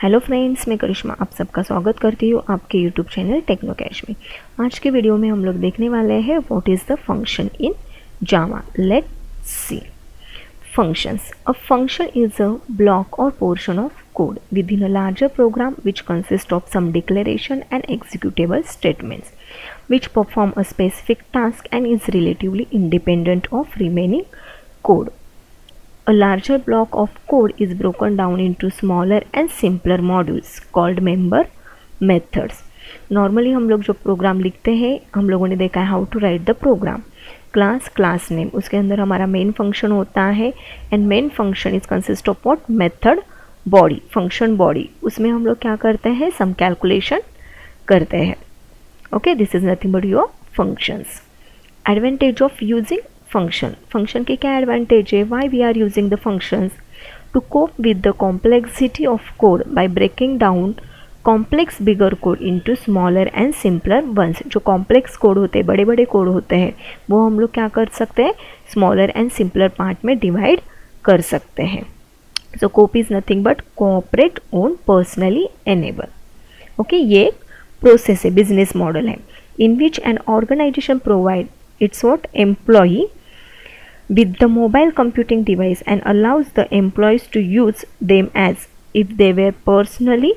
Hello friends, मैं करिश्मा आप सबका स्वागत करती हूँ आपके यूट्यूब चैनल टेक्नो कैश में। आज के वीडियो में हम लोग देखने वाले हैं what is the function in Java. Let's see functions. A function is a block or portion of code within a larger program which consists of some declaration and executable statements which perform a specific task and is relatively independent of remaining code. A larger block of code is broken down into smaller and simpler modules called member methods. Normally हम लोग जो programme लिखते हैं हम लोगों ने देखा है how to write the program. Class name, उसके अंदर हमारा मेन फंक्शन होता है and main function is consist of what method body, function body. उसमें हम लोग क्या करते हैं, सम कैलकुलेशन करते हैं। Okay, this is nothing but your functions. Advantage of using function के क्या एडवांटेज है, why we are using the functions to cope with the complexity of code by breaking down complex bigger code into smaller and simpler ones. जो complex code होते हैं, बड़े बड़े code होते हैं, वो हम लोग क्या कर सकते हैं, स्मॉलर एंड सिंपलर पार्ट में डिवाइड कर सकते हैं। So cope is nothing but cooperate own personally enable. Okay, ये प्रोसेस है, बिजनेस मॉडल है in which an organisation provide its what employee with the mobile computing device and allows the employees to use them as if they were personally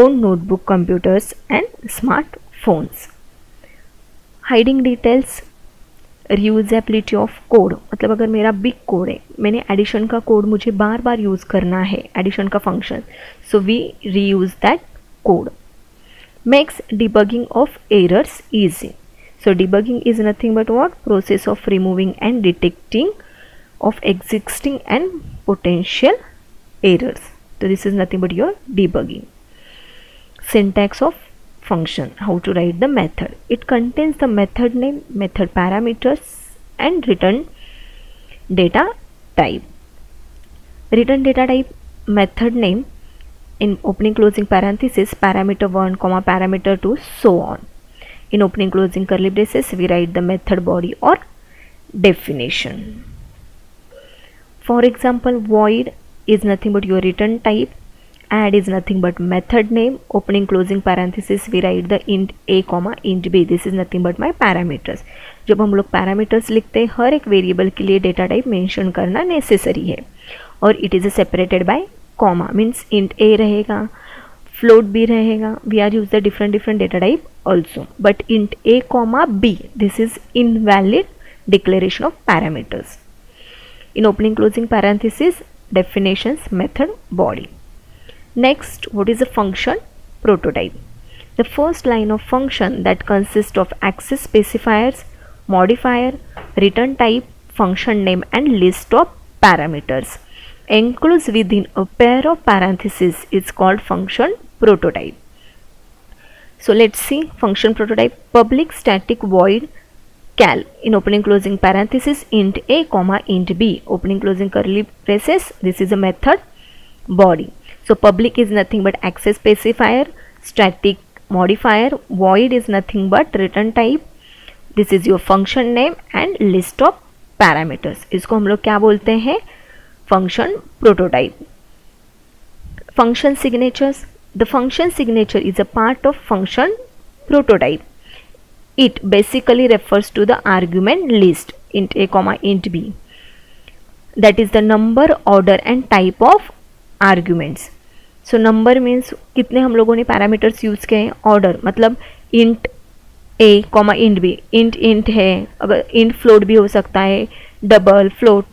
owned notebook computers and smartphones. Hiding details, reusability of code, मतलब अगर मेरा big code है, मैंने addition का code मुझे बार बार use करना है, addition का function, so we reuse that code. Makes debugging of errors easy. So debugging is nothing but what? Process of removing and detecting of existing and potential errors. So this is nothing but your debugging. Syntax of function. How to write the method. It contains the method name, method parameters and return data type. Return data type, method name in opening closing parenthesis, parameter 1, parameter 2, so on. In opening closing curly braces we write the method body or definition. For example, void is nothing but your return type, add is nothing but method name, opening closing parenthesis we write the int a int b, this is nothing but my parameters. जब हम लोग parameters लिखते हैं हर एक variable के लिए data type mention करना necessary है और it is separated by comma, means int a रहेगा, फ्लोट भी रहेगा, we are use the different data type also, but int a comma b, this is invalid declaration of parameters. In opening closing parenthesis, definitions, method body. Next, what is a function prototype? The first line of function that consists of access specifiers, modifier, return type, function name and list of parameters enclosed within a pair of parentheses is called function prototype. So let's see function prototype. Public static void cal in opening closing parenthesis int a int b, opening closing curly braces, this is a method body. So public is nothing but access specifier, static modifier, void is nothing but return type, this is your function name and list of parameters. इसको हम लोग क्या बोलते हैं, function prototype. Function signatures. The function signature is a part of function prototype. It basically refers to the argument list int a int b, that is the number, order and type of arguments. So number means कितने हम लोगों ने parameters use किए हैं, order मतलब int a int b, int है, अगर int float भी हो सकता है, double float,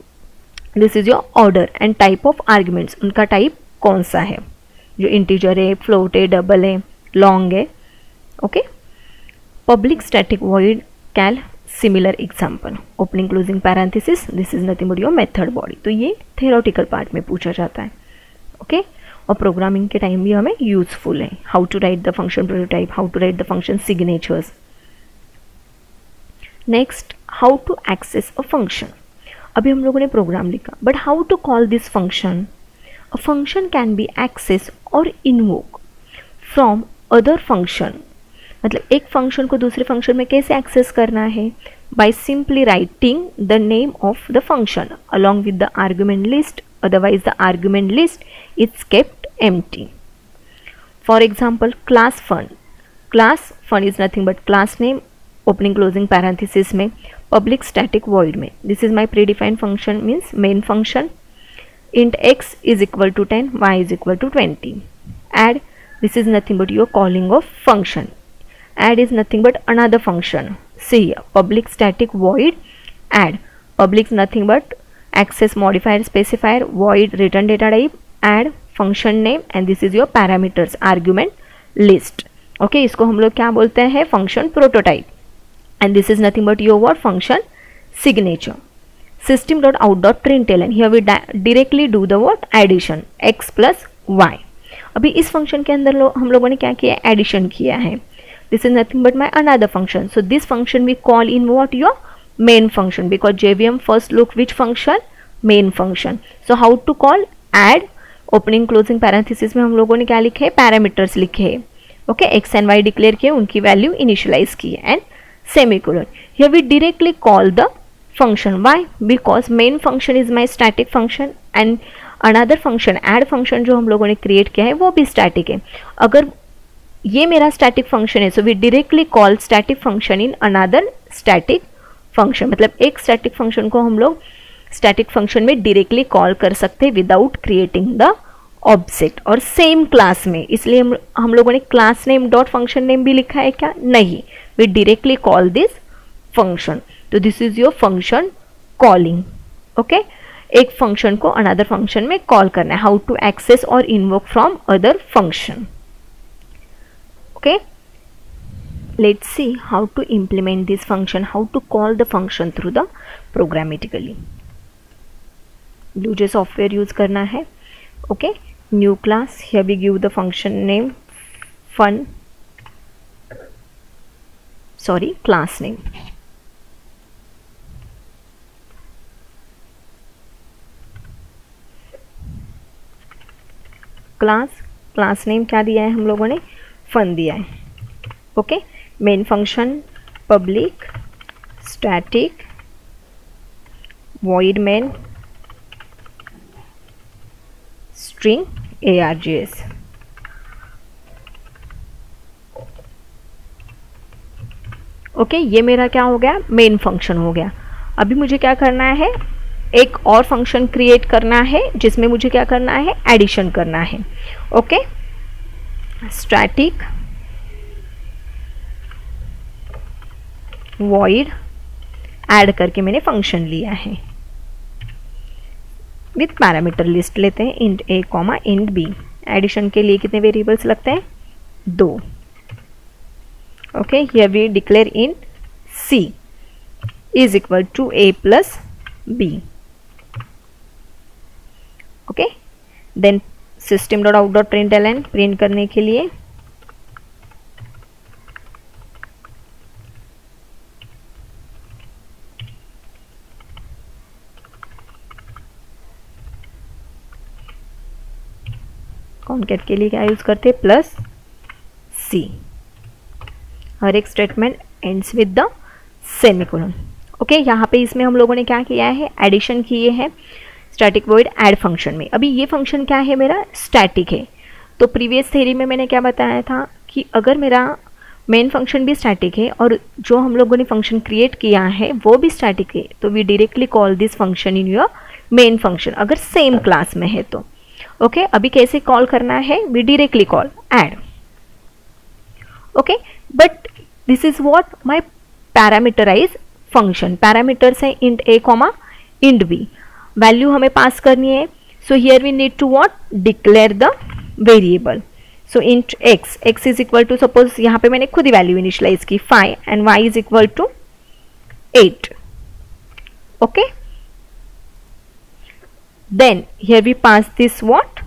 this is your order and type of arguments, उनका type कौन सा है, जो इंटीजर है, फ्लोट है, डबल है, लॉन्ग है। Okay, public static void call similar example, opening closing parenthesis, this is nothing but your method body. तो ये थ्योरेटिकल पार्ट में पूछा जाता है। ओके, और प्रोग्रामिंग के टाइम भी हमें यूजफुल है, how to write the function prototype, how to write the function signatures. Next, how to access a function. अभी हम लोगों ने प्रोग्राम लिखा, but how to call this function. A function can be accessed or invoked from other function. मतलब एक function को दूसरे function में कैसे एक्सेस करना है, by simply writing the name of the function along with the argument list, otherwise the argument list is kept empty. For example, class fun. Class fun is nothing but class name opening closing parenthesis में public static void में. This is my predefined function, means main function. Int x is equal to 10, y is equal to 20. Add, this is nothing but your calling of function. Add is nothing but another function. See here, public static void add. Public is nothing but access modifier specifier, void return data type, add function name, and this is your parameters argument list. Okay, इसको हम लोग क्या बोलते हैं, function prototype. And this is nothing but your what, function signature. System.out.println, here we directly do the what, addition x plus y. अभी इस function के अंदर हम लोगों ने क्या किया, एडिशन किया है. This is nothing but my another function. So this function we call in what, your main function, because JVM first look which function, main function. So how to call, add opening closing parenthesis में हम लोगों ने क्या लिखे, parameters लिखे हैं. Okay, x and y declare किए, उनकी वैल्यू इनिशियलाइज की and semicolon. Here we directly call the function. Why? Because main function is my static function and another function add function जो हम लोगों ने क्रिएट किया है वो भी स्टैटिक है. अगर ये मेरा स्टैटिक फंक्शन है, so we directly call static function in another static function. मतलब एक स्टैटिक फंक्शन को हम लोग स्टैटिक फंक्शन में डायरेक्टली कॉल कर सकते हैं विदाउट क्रिएटिंग द ऑब्जेक्ट, और सेम क्लास में. इसलिए हम लोगों ने class name dot function name भी लिखा है क्या, नहीं, we directly call this function. तो this is your function calling. Okay, एक फंक्शन को अनदर फंक्शन में कॉल करना है. हाउ टू एक्सेस और invoke from other function. Okay, let's see how to implement this function, how to call the function through the programmatically. Blue software use करना है. Okay, new class, here we give the function name fun, sorry, class name. class name क्या दिया है हम लोगों ने, fun दिया है. Okay, main function public static void main string args. Okay, ये मेरा क्या हो गया, मेन फंक्शन हो गया. अभी मुझे क्या करना है, एक और फंक्शन क्रिएट करना है जिसमें मुझे क्या करना है, एडिशन करना है. ओके, स्टैटिक void ऐड करके मैंने फंक्शन लिया है विथ पैरामीटर लिस्ट लेते हैं, int a comma int b. Addition के लिए कितने वेरिएबल्स लगते हैं, 2. Okay, here we declare int c is equal to a plus b. Okay, then system dot out dot println, print करने के लिए कॉन्केट के लिए क्या यूज करते हैं, प्लस सी. हर एक statement ends with the semicolon. Okay, यहाँ पे इसमें हम लोगों ने क्या किया है, एडिशन किए हैं स्टैटिक वॉइड ऐड फंक्शन में. अभी ये फंक्शन क्या है, मेरा स्टैटिक है. तो प्रीवियस थ्योरी में मैंने क्या बताया था कि अगर मेरा मेन फंक्शन भी स्टैटिक है और जो हम लोगों ने फंक्शन क्रिएट किया है वो भी स्टैटिक है, तो we directly call this function in your main function, अगर सेम क्लास में है तो. ओके, अभी कैसे कॉल करना है, we directly call add. Okay, but this is what, my parameterize function. Parameters है int a comma int b, value हमें पास करनी है. So here we need to what, declare the variable. So int x is equal to, suppose यहाँ पे मैंने खुद ही value initialize की 5 and y is equal to 8. Okay, then here we pass this what,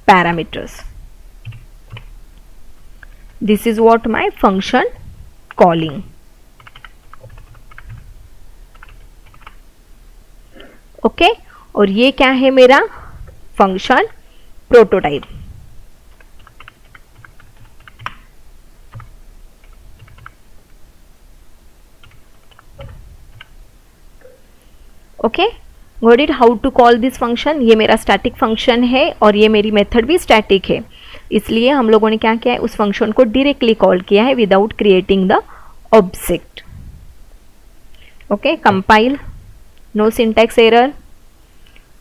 parameters. This is what my function calling. Okay, और ये क्या है मेरा function prototype. Okay, got it. How to call this function, ये मेरा static function है और ये मेरी मेथड भी स्टैटिक है. इसलिए हम लोगों ने क्या किया है, उस फंक्शन को डायरेक्टली कॉल किया है without creating the object. Okay, compile, no syntax error,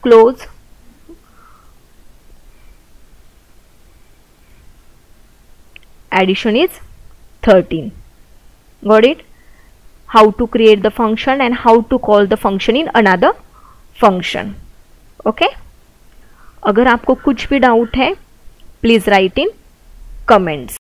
close. Addition is 13. Got it? How to create the function and how to call the function in another function. Okay? अगर आपको कुछ भी doubt है, please right in comments.